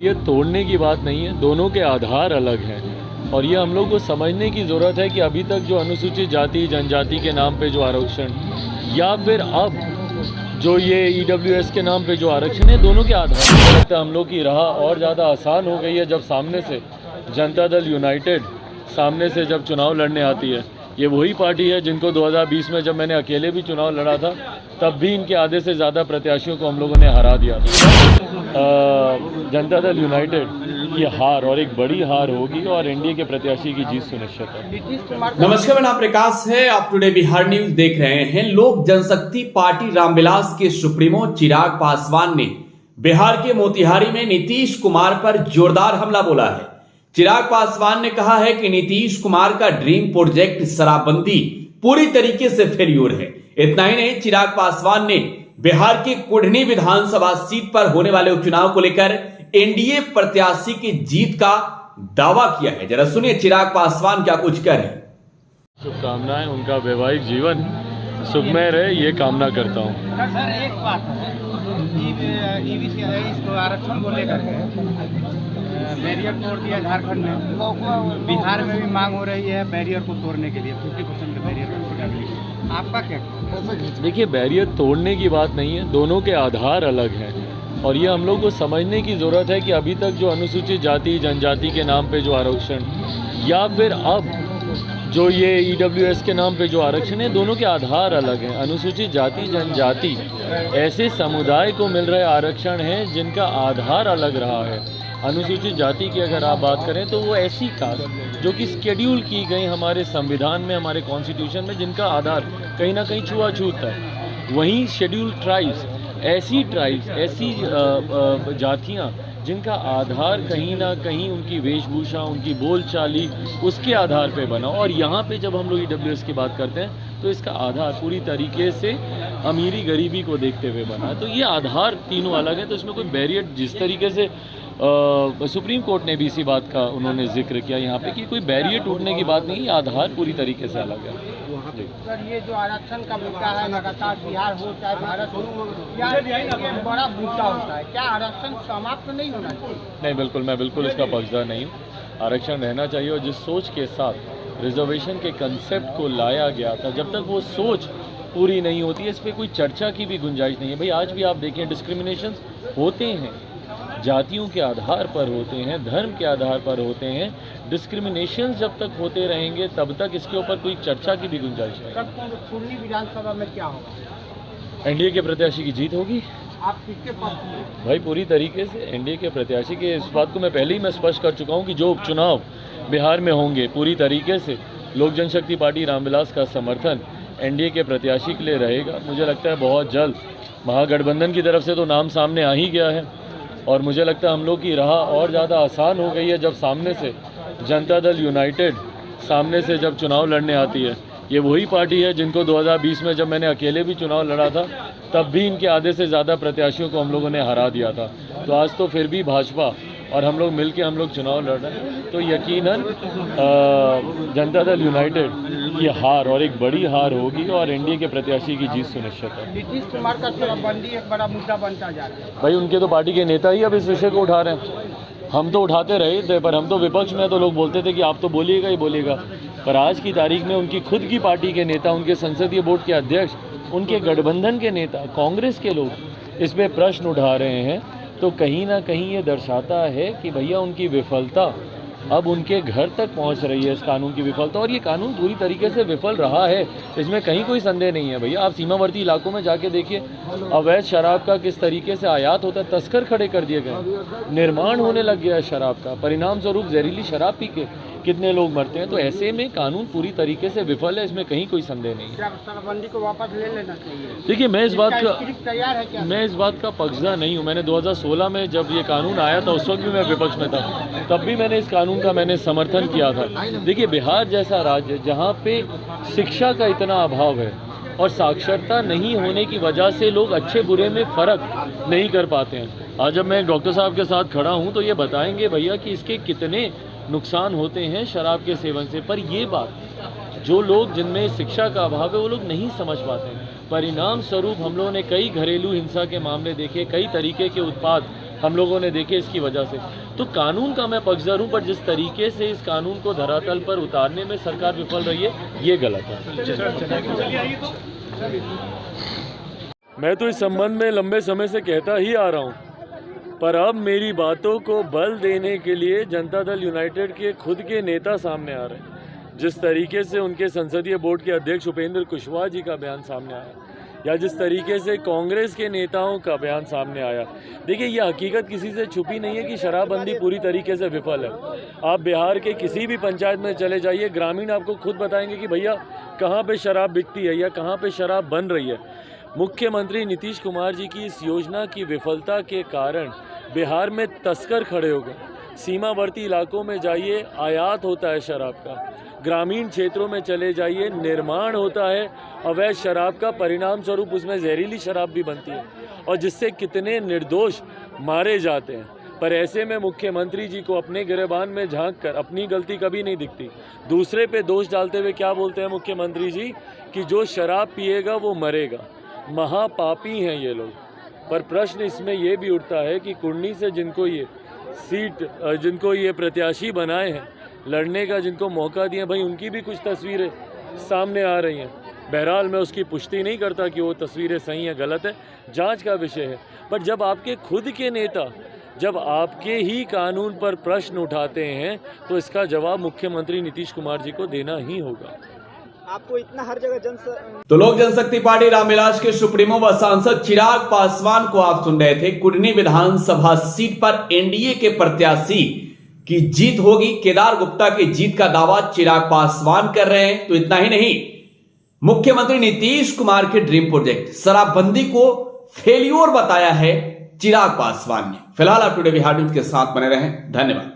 ये तोड़ने की बात नहीं है, दोनों के आधार अलग हैं और ये हम लोग को समझने की ज़रूरत है कि अभी तक जो अनुसूचित जाति जनजाति के नाम पे जो आरक्षण या फिर अब जो ये EWS के नाम पे जो आरक्षण है, दोनों के आधार पर लगता है हम लोग की राह और ज़्यादा आसान हो गई है जब सामने से जनता दल यूनाइटेड सामने से जब चुनाव लड़ने आती है। ये वही पार्टी है जिनको 2020 में जब मैंने अकेले भी चुनाव लड़ा था तब भी इनके आधे से ज़्यादा प्रत्याशियों को हम लोगों ने हरा दिया था। जनता दल यूनाइटेड की हार और एक बड़ी हार होगी और एनडीए के प्रत्याशी की जीत सुनिश्चित है। नमस्कार, मेरा नाम प्रकाश है। आप टुडे बिहार न्यूज देख रहे हैं। लोक जनशक्ति पार्टी रामविलास के सुप्रीमो चिराग पासवान ने बिहार के मोतिहारी में नीतीश कुमार पर जोरदार हमला बोला है। चिराग पासवान ने कहा है कि नीतीश कुमार का ड्रीम प्रोजेक्ट शराबबंदी पूरी तरीके से फेल्योर है। इतना ही नहीं, चिराग पासवान ने बिहार के कुढ़नी विधानसभा सीट पर होने वाले उपचुनाव को लेकर एनडीए प्रत्याशी की जीत का दावा किया है। जरा सुनिए चिराग पासवान क्या कुछ कह रहे हैं। शुभकामनाएं, उनका वैवाहिक जीवन सुखमय रहे, ये कामना करता हूँ। सर एक बात है, इसको आरक्षण को लेकर बैरियर तोड़ दिया झारखंड में, बिहार में भी मांग हो रही है बैरियर को तोड़ने के लिए, 50% के बैरियर को तोड़ने के लिए। आपका क्या? देखिए, बैरियर तोड़ने की बात नहीं है, दोनों के आधार अलग हैं और ये हम लोग को समझने की ज़रूरत है कि अभी तक जो अनुसूचित जाति जनजाति के नाम पे जो आरक्षण या फिर अब जो ये EWS के नाम पे जो आरक्षण है, दोनों के आधार अलग हैं। अनुसूचित जाति जनजाति ऐसे समुदाय को मिल रहे आरक्षण हैं जिनका आधार अलग रहा है। अनुसूचित जाति की अगर आप बात करें तो वो ऐसी कास्ट जो कि शेड्यूल की गई हमारे संविधान में, हमारे कॉन्स्टिट्यूशन में, जिनका आधार कहीं ना कहीं छुआछूत है। वहीं शेड्यूल ट्राइब्स, ऐसी जातियाँ जिनका आधार कहीं ना कहीं उनकी वेशभूषा, उनकी बोलचाली उसके आधार पे बना। और यहाँ पे जब हम लोग EWS की बात करते हैं तो इसका आधार पूरी तरीके से अमीरी गरीबी को देखते हुए बना है। तो ये आधार तीनों अलग है, तो इसमें कोई बैरियर जिस तरीके से सुप्रीम कोर्ट ने भी इसी बात का उन्होंने जिक्र किया यहाँ पे कि कोई बैरियर टूटने की बात नहीं, आधार पूरी तरीके से अलग है। सर ये जो आरक्षण का मुद्दा है, लगातार बिहार हो चाहे भारत हो, ये बड़ा मुद्दा होता है, क्या आरक्षण समाप्त नहीं होना चाहिए? नहीं, बिल्कुल, मैं बिल्कुल इसका पक्षधर नहीं हूँ। आरक्षण रहना चाहिए और जिस सोच के साथ रिजर्वेशन के कंसेप्ट को लाया गया था, जब तक वो सोच पूरी नहीं होती है इस पर कोई चर्चा की भी गुंजाइश नहीं है। भाई आज भी आप देखें डिस्क्रिमिनेशन होते हैं, जातियों के आधार पर होते हैं, धर्म के आधार पर होते हैं। डिस्क्रिमिनेशन जब तक होते रहेंगे तब तक इसके ऊपर कोई चर्चा की भी गुंजाइश नहीं। कुढ़नी विधानसभा में क्या होगा? एनडीए के प्रत्याशी की जीत होगी। आप किसके पक्ष में? भाई पूरी तरीके से एनडीए के प्रत्याशी के, इस बात को मैं पहले ही मैं स्पष्ट कर चुका हूँ कि जो उपचुनाव बिहार में होंगे पूरी तरीके से लोक जनशक्ति पार्टी रामविलास का समर्थन एनडीए के प्रत्याशी के लिए रहेगा। मुझे लगता है बहुत जल्द महागठबंधन की तरफ से तो नाम सामने आ ही गया है और मुझे लगता है हम लोग की राह और ज़्यादा आसान हो गई है जब सामने से जनता दल यूनाइटेड सामने से जब चुनाव लड़ने आती है। ये वही पार्टी है जिनको 2020 में जब मैंने अकेले भी चुनाव लड़ा था तब भी इनके आधे से ज़्यादा प्रत्याशियों को हम लोगों ने हरा दिया था। तो आज तो फिर भी भाजपा और हम लोग मिलके हम लोग चुनाव लड़ रहे हैं, तो यकीनन जनता दल यूनाइटेड की हार और एक बड़ी हार होगी और एनडीए के प्रत्याशी की जीत सुनिश्चित है। नीतीश कुमार का शराबबंदी एक बड़ा मुद्दा बनता जा रहा है। भाई उनके तो पार्टी के नेता ही अब इस विषय को उठा रहे हैं। हम तो उठाते रहे थे, पर हम तो विपक्ष में तो लोग बोलते थे कि आप तो बोलिएगा ही बोलिएगा, पर आज की तारीख में उनकी खुद की पार्टी के नेता, उनके संसदीय बोर्ड के अध्यक्ष, उनके गठबंधन के नेता, कांग्रेस के लोग इस पर प्रश्न उठा रहे हैं। तो कहीं ना कहीं ये दर्शाता है कि भैया उनकी विफलता अब उनके घर तक पहुंच रही है, इस कानून की विफलता। और ये कानून पूरी तरीके से विफल रहा है, इसमें कहीं कोई संदेह नहीं है। भैया आप सीमावर्ती इलाकों में जाके देखिए, अवैध शराब का किस तरीके से आयात होता है, तस्कर खड़े कर दिए गए, निर्माण होने लग गया है शराब का, परिणाम स्वरूप जहरीली शराब पी के कितने लोग मरते हैं। तो ऐसे में कानून पूरी तरीके से विफल है, इसमें कहीं कोई संदेह नहीं है। शराबबंदी को वापस ले लेना चाहिए। देखिए, मैं इस बात का पक्षधर नहीं हूँ। मैंने 2016 में जब ये कानून आया था उस वक्त भी मैं विपक्ष में था, तब भी मैंने इस कानून का मैंने समर्थन किया था। देखिए, बिहार जैसा राज्य जहाँ पे शिक्षा का इतना अभाव है और साक्षरता नहीं होने की वजह से लोग अच्छे बुरे में फ़र्क नहीं कर पाते हैं। आज जब मैं एक डॉक्टर साहब के साथ खड़ा हूँ तो ये बताएंगे भैया कि इसके कितने नुकसान होते हैं शराब के सेवन से, पर ये बात जो लोग जिनमें शिक्षा का अभाव है वो लोग नहीं समझ पाते हैं। परिणाम स्वरूप हम लोगों ने कई घरेलू हिंसा के मामले देखे, कई तरीके के उत्पाद हम लोगों ने देखे इसकी वजह से। तो कानून का मैं पक्षधर हूँ, पर जिस तरीके से इस कानून को धरातल पर उतारने में सरकार विफल रही है, ये गलत है। मैं तो इस संबंध में लंबे समय से कहता ही आ रहा हूँ, पर अब मेरी बातों को बल देने के लिए जनता दल यूनाइटेड के खुद के नेता सामने आ रहे हैं। जिस तरीके से उनके संसदीय बोर्ड के अध्यक्ष उपेंद्र कुशवाहा जी का बयान सामने आया, या जिस तरीके से कांग्रेस के नेताओं का बयान सामने आया, देखिए ये हकीकत किसी से छुपी नहीं है कि शराबबंदी पूरी तरीके से विफल है। आप बिहार के किसी भी पंचायत में चले जाइए, ग्रामीण आपको खुद बताएंगे कि भैया कहाँ पे शराब बिकती है या कहाँ पे शराब बन रही है। मुख्यमंत्री नीतीश कुमार जी की इस योजना की विफलता के कारण बिहार में तस्कर खड़े हो गए। सीमावर्ती इलाकों में जाइए, आयात होता है शराब का। ग्रामीण क्षेत्रों में चले जाइए, निर्माण होता है अवैध शराब का, परिणाम स्वरूप उसमें जहरीली शराब भी बनती है और जिससे कितने निर्दोष मारे जाते हैं। पर ऐसे में मुख्यमंत्री जी को अपने गिरेबान में झांक कर अपनी गलती कभी नहीं दिखती। दूसरे पे दोष डालते हुए क्या बोलते हैं मुख्यमंत्री जी कि जो शराब पिएगा वो मरेगा। महापापी हैं ये लोग। पर प्रश्न इसमें ये भी उठता है कि कुर्नी से जिनको ये प्रत्याशी बनाए हैं, लड़ने का जिनको मौका दिया, भाई उनकी भी कुछ तस्वीरें सामने आ रही हैं। बहरहाल मैं उसकी पुष्टि नहीं करता कि वो तस्वीरें सही हैं गलत है, जांच का विषय है। पर जब आपके खुद के नेता जब आपके ही कानून पर प्रश्न उठाते हैं तो इसका जवाब मुख्यमंत्री नीतीश कुमार जी को देना ही होगा। आपको इतना हर जगह तो लोक जनशक्ति पार्टी रामविलास के सुप्रीमो व सांसद चिराग पासवान को आप सुन रहे थे। कुर्नी विधानसभा सीट पर एनडीए के प्रत्याशी की जीत होगी। केदार गुप्ता की जीत का दावा चिराग पासवान कर रहे हैं। तो इतना ही नहीं, मुख्यमंत्री नीतीश कुमार के ड्रीम प्रोजेक्ट शराबबंदी को फेल्योर बताया है चिराग पासवान ने। फिलहाल आप टुडे बिहार न्यूज के साथ बने रहें। धन्यवाद।